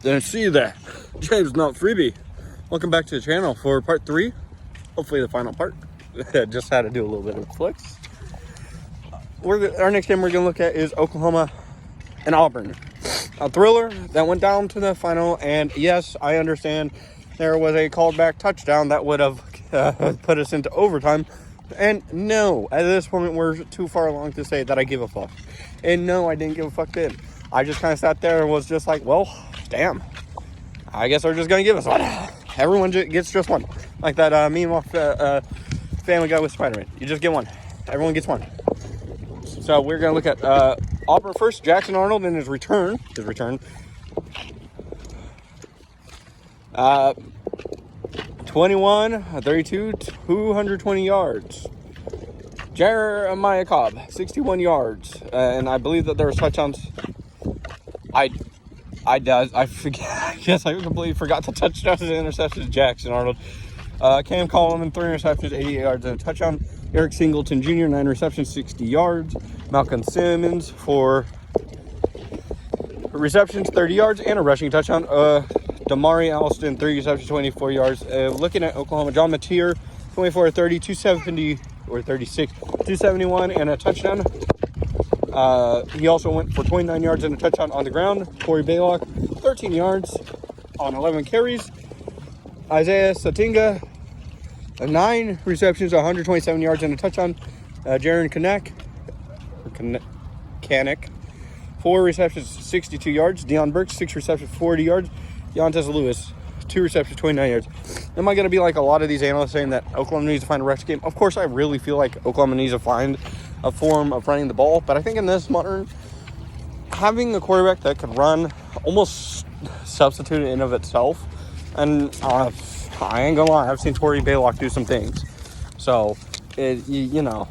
Didn't see that. James, not freebie. Welcome back to the channel for part 3. Hopefully the final part. Just had to do a little bit of flicks. Our next game we're going to look at is Oklahoma and Auburn. A thriller that went down to the final. And yes, I understand there was a called back touchdown that would have put us into overtime. And no, at this point we're too far along to say that I give a fuck. And no, I didn't give a fuck then. I just kind of sat there and was just like, well, damn, I guess they're just going to give us one. Everyone gets just one. Like that meme off Family Guy with Spider-Man. You just get one. Everyone gets one. So we're going to look at Auburn first. Jackson Arnold in his return. 21, 32, 220 yards. Jeremiah Cobb, 61 yards. And I believe that there was touchdowns. I forget. I guess I completely forgot the touchdowns and interceptions. Jackson Arnold. Cam Coleman, 3 interceptions, 88 yards and a touchdown. Eric Singleton Jr., 9 receptions, 60 yards. Malcolm Simmons, 4 receptions, 30 yards, and a rushing touchdown. Damari Alston, 3 receptions, 24 yards. Looking at Oklahoma, John Mateer, 24 30, 270 or 36, 271, and a touchdown. He also went for 29 yards and a touchdown on the ground. Corey Baylock, 13 yards on 11 carries. Isaiah Satinga, 9 receptions, 127 yards and a touchdown. Jaron Kanek, 4 receptions, 62 yards. Deion Burks, 6 receptions, 40 yards. Deontez Lewis, 2 receptions, 29 yards. Am I going to be like a lot of these analysts saying that Oklahoma needs to find a rest game? Of course, I really feel like Oklahoma needs to find a form of running the ball. But I think in this modern, having a quarterback that could run almost substitute in of itself. And I ain't gonna lie, I've seen Corey Baylock do some things. So, you know,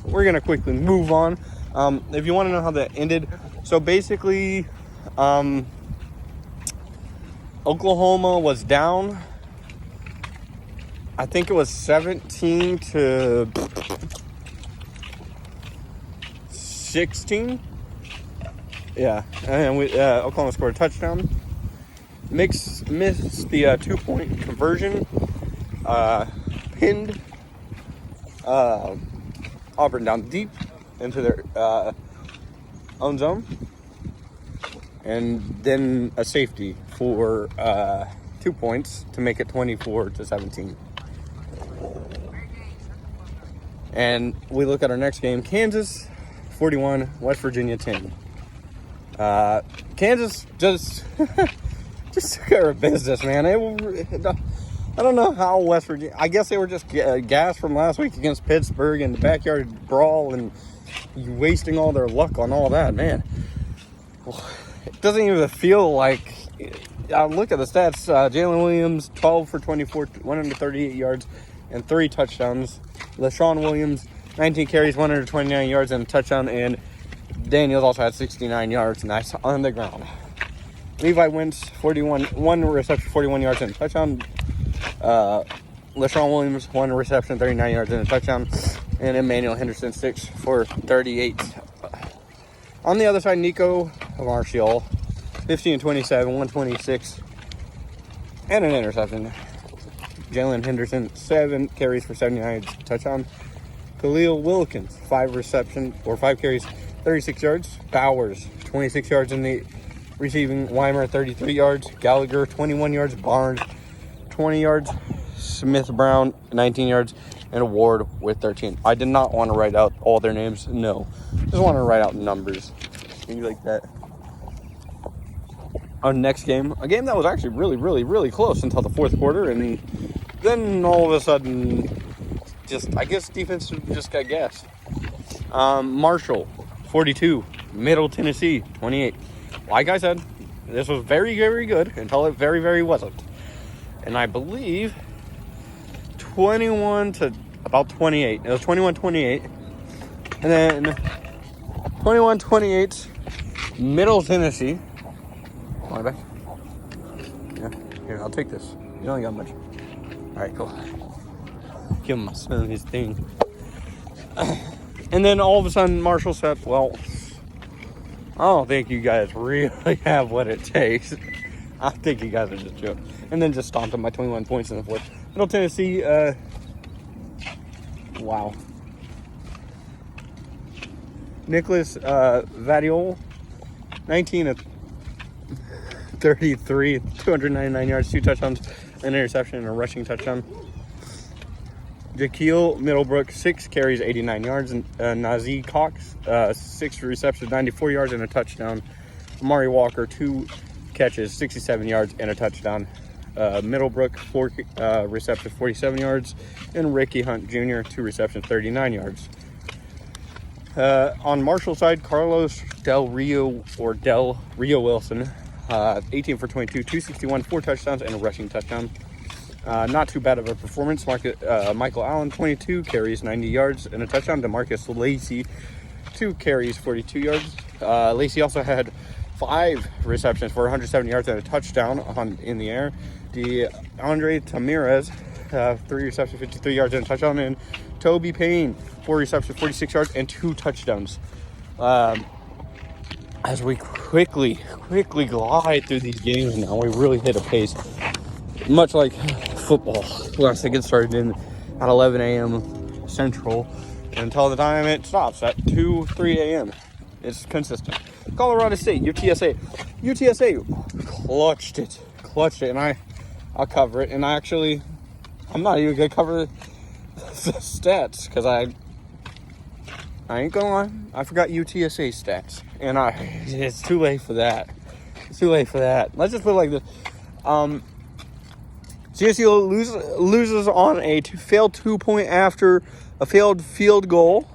we're going to quickly move on. If you want to know how that ended. So basically, Oklahoma was down. I think it was 17 to 16. Yeah, and Oklahoma scored a touchdown. Missed the 2-point conversion. Pinned Auburn down deep into their own zone. And then a safety for 2 points to make it 24 to 17. And we look at our next game. Kansas 41, West Virginia 10. Kansas just took care of business, man. I don't know how West Virginia. I guess they were just gassed from last week against Pittsburgh and the backyard brawl and wasting all their luck on all that, man. It doesn't even feel like. Look at the stats. Jalen Williams, 12 for 24, 138 yards, and 3 touchdowns. LaShawn Williams, 19 carries, 129 yards, and a touchdown. And Daniels also had 69 yards, nice on the ground. Levi Wentz, 1 reception, 41 yards, and a touchdown. LaShawn Williams, 1 reception, 39 yards, and a touchdown. And Emmanuel Henderson, 6 for 38. On the other side, Nico Marshall, 15-27, 126, and an interception. Jalen Henderson, 7 carries for 79 yards, touchdown. Khalil Wilkins, 5 carries, 36 yards. Bowers, 26 yards in the receiving. Weimer, 33 yards. Gallagher, 21 yards. Barnes, 20 yards. Smith Brown, 19 yards. And Ward with 13. I did not want to write out all their names. No. Just want to write out numbers. Things like that. Our next game. A game that was actually really, really, really close until the fourth quarter. And then all of a sudden, I guess defense just got gassed. Marshall, 42. Middle Tennessee, 28. Like I said, this was very, very good until it very, very wasn't. And I believe 21 to about 28. It was 21-28. And then 21-28, Middle Tennessee. Come on, back. Yeah, here, I'll take this. You only got much. All right, cool. Give my son his thing. And then all of a sudden, Marshall said, well, I don't think you guys really have what it takes. I think you guys are just joking. And then just stomped them by 21 points in the fourth. Middle Tennessee, wow. Nicholas Vadiol, 19 of 33, 299 yards, 2 touchdowns, an interception, and a rushing touchdown. Jaquil Middlebrook, 6 carries, 89 yards. And Nazee Cox, 6 receptions, 94 yards, and a touchdown. Amari Walker, 2 catches, 67 yards, and a touchdown. Middlebrook, 4 receptions, 47 yards. And Ricky Hunt Jr., 2 receptions, 39 yards. On Marshall side, Carlos Del Rio Wilson, 18 for 22, 261, 4 touchdowns, and a rushing touchdown. Not too bad of a performance. Michael Allen, 22 carries, 90 yards, and a touchdown. DeMarcus Lacey, 2 carries, 42 yards. Lacey also had 5 receptions for 170 yards and a touchdown in the air. DeAndre Tamirez, 3 receptions, 53 yards, and a touchdown. And Toby Payne, 4 receptions, 46 yards, and 2 touchdowns. As we quickly glide through these games now, we really hit a pace. Much like football, once they get started at 11 a.m. Central until the time it stops at 3 a.m. It's consistent. Colorado State, UTSA clutched it, and I'll cover it. And I'm not even gonna cover the stats because I ain't gonna lie, I forgot UTSA stats, and it's too late for that. Let's just put it like this. CSU loses on a failed 2-point after a failed field goal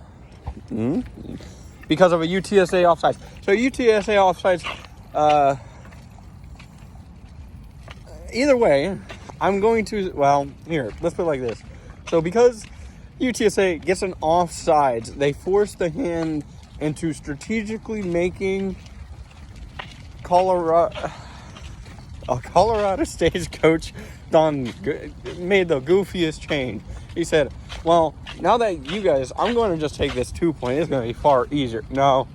because of a UTSA offsides. So UTSA offsides, either way, I'm going to, here, let's put it like this. So because UTSA gets an offsides, they force the hand into strategically making Colorado State's coach Don made the goofiest change. He said, well, now that you guys, I'm going to just take this 2-point. It's going to be far easier. No.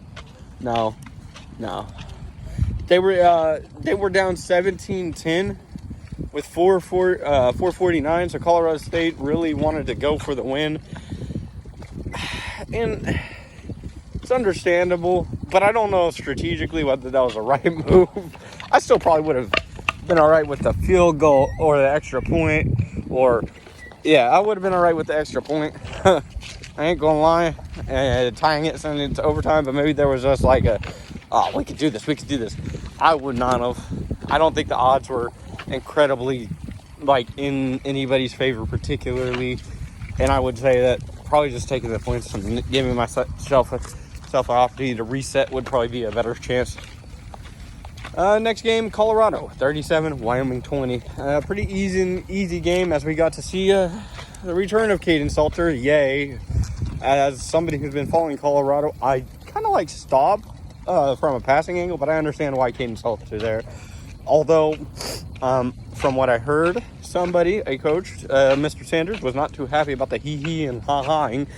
They were down 17-10 with 4:49. So Colorado State really wanted to go for the win. And it's understandable, but I don't know strategically whether that was a right move. I still probably would have been all right with the field goal or the extra point, I would have been all right with the extra point. I ain't gonna lie, tying it, sending it to overtime, but maybe there was just like we could do this. I would not have. I don't think the odds were incredibly in anybody's favor particularly, and I would say that probably just taking the points and giving myself an opportunity to reset would probably be a better chance. Next game, Colorado 37, Wyoming 20. Pretty easy game as we got to see the return of Caden Salter. Yay! As somebody who's been following Colorado, I kind of stopped from a passing angle, but I understand why Caden Salter is there. Although, from what I heard, a coach, Mr. Sanders, was not too happy about the hee and ha-haing.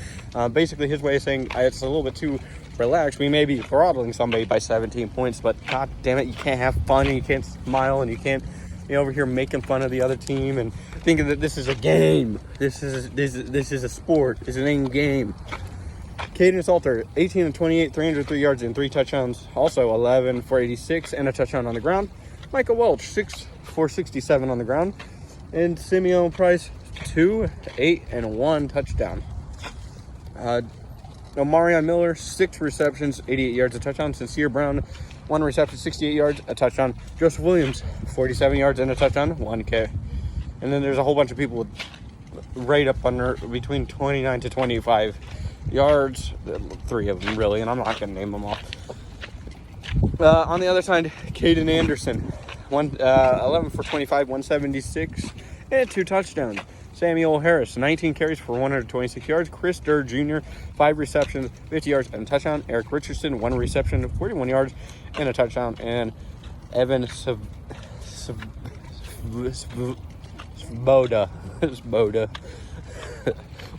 Basically, his way of saying it's a little bit too relaxed. We may be throttling somebody by 17 points, but god damn it, you can't have fun and you can't smile and you can't be over here making fun of the other team and thinking that this is a game. This is a sport. It's an end game. Caden Salter, 18 of 28, 303 yards and 3 touchdowns. Also 11 for 86 and a touchdown on the ground. Michael Welch, 6 for 67 on the ground. And Simeon Price, 2, 8, and 1 touchdown. Omarion Miller, 6 receptions, 88 yards, a touchdown. Sincere Brown, 1 reception, 68 yards, a touchdown. Joseph Williams, 47 yards and a touchdown, 1K. And then there's a whole bunch of people right up under between 29 to 25 yards. 3 of them, really, and I'm not going to name them all. On the other side, Caden Anderson, 11 for 25, 176, and 2 touchdowns. Samuel Harris, 19 carries for 126 yards. Chris Durr Jr., 5 receptions, 50 yards, and a touchdown. Eric Richardson, 1 reception, 41 yards, and a touchdown. And Evan Svoboda,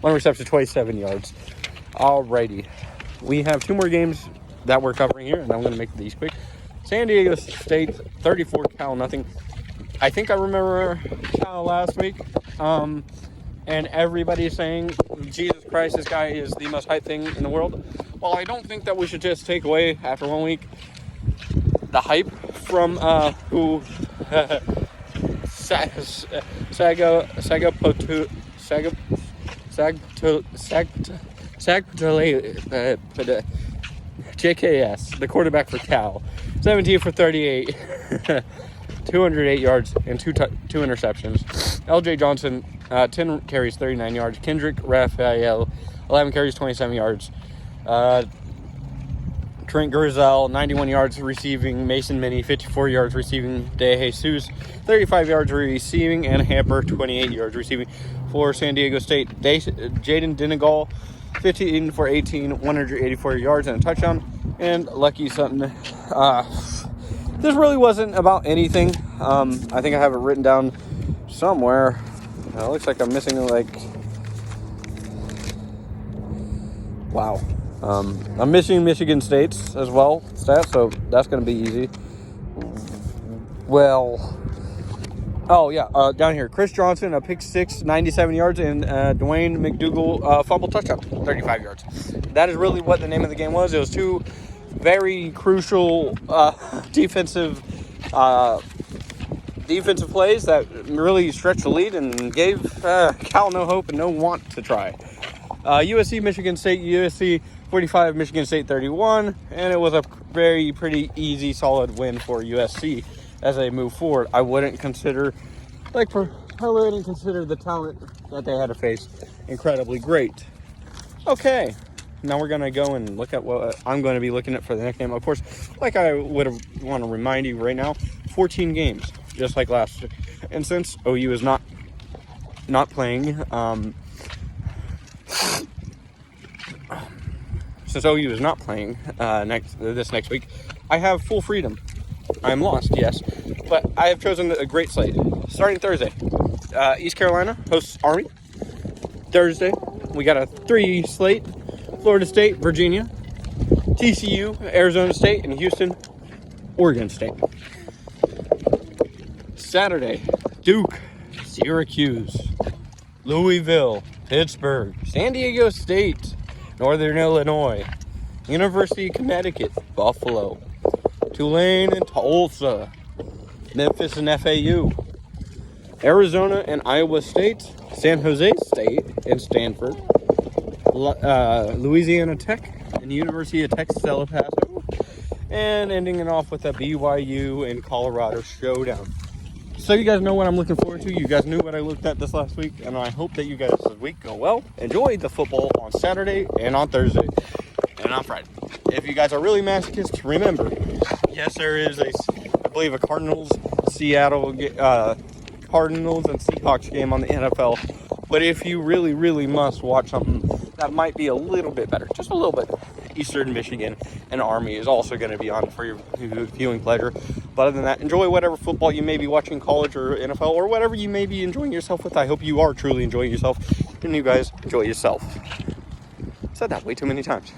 1 reception, 27 yards. Alrighty. We have 2 more games that we're covering here, and I'm going to make these quick. San Diego State 34, Cal nothing. I think I remember Cal last week. And everybody's saying, Jesus Christ, this guy is the most hyped thing in the world. Well, I don't think that we should just take away, after 1 week, the hype from who JKS, the quarterback for Cal, 17 for 38, 208 yards and two interceptions. LJ Johnson, 10 carries, 39 yards. Kendrick Raphael, 11 carries, 27 yards. Trent Grisel, 91 yards receiving. Mason Minnie, 54 yards receiving. De Jesus, 35 yards receiving. And Hamper, 28 yards receiving for San Diego State. Jaden Dinegal, 15 for 18, 184 yards and a touchdown. And Lucky Sutton. This really wasn't about anything. I think I have it written down somewhere. It looks like I'm missing, like... Wow. I'm missing Michigan State's as well, stats, so that's going to be easy. Well... Oh, yeah, down here. Chris Johnson, a pick six, 97 yards, and Dwayne McDougal, fumble touchdown, 35 yards. That is really what the name of the game was. It was two very crucial defensive plays that really stretched the lead and gave Cal no hope and no want to try. USC, Michigan State, USC 45, Michigan State 31, and it was a pretty easy, solid win for USC as they move forward. I wouldn't consider the talent that they had to face incredibly great. Okay. Now we're going to go and look at what I'm going to be looking at for the next game. Of course, like I would want to remind you right now, 14 games, just like last year. And since OU is not playing, this next week, I have full freedom. I'm lost, yes, but I have chosen a great slate. Starting Thursday, East Carolina hosts Army. Thursday, we got a 3 slate. Florida State, Virginia, TCU, Arizona State, and Houston, Oregon State. Saturday, Duke, Syracuse, Louisville, Pittsburgh, San Diego State, Northern Illinois, University of Connecticut, Buffalo, Tulane and Tulsa, Memphis and FAU, Arizona and Iowa State, San Jose State and Stanford, Louisiana Tech and University of Texas El Paso, and ending it off with a BYU and Colorado showdown. So you guys know what I'm looking forward to. You guys knew what I looked at this last week, and I hope that you guys this week go well. Enjoy the football on Saturday and on Thursday and on Friday. If you guys are really masochists, remember, yes, there is I believe a Cardinals and Seahawks game on the NFL. But if you really, really must watch something that might be a little bit better, just a little bit, Eastern Michigan and Army is also going to be on for your viewing pleasure. But other than that, enjoy whatever football you may be watching, college or NFL, or whatever you may be enjoying yourself with. I hope you are truly enjoying yourself, and you guys enjoy yourself. Said that way too many times.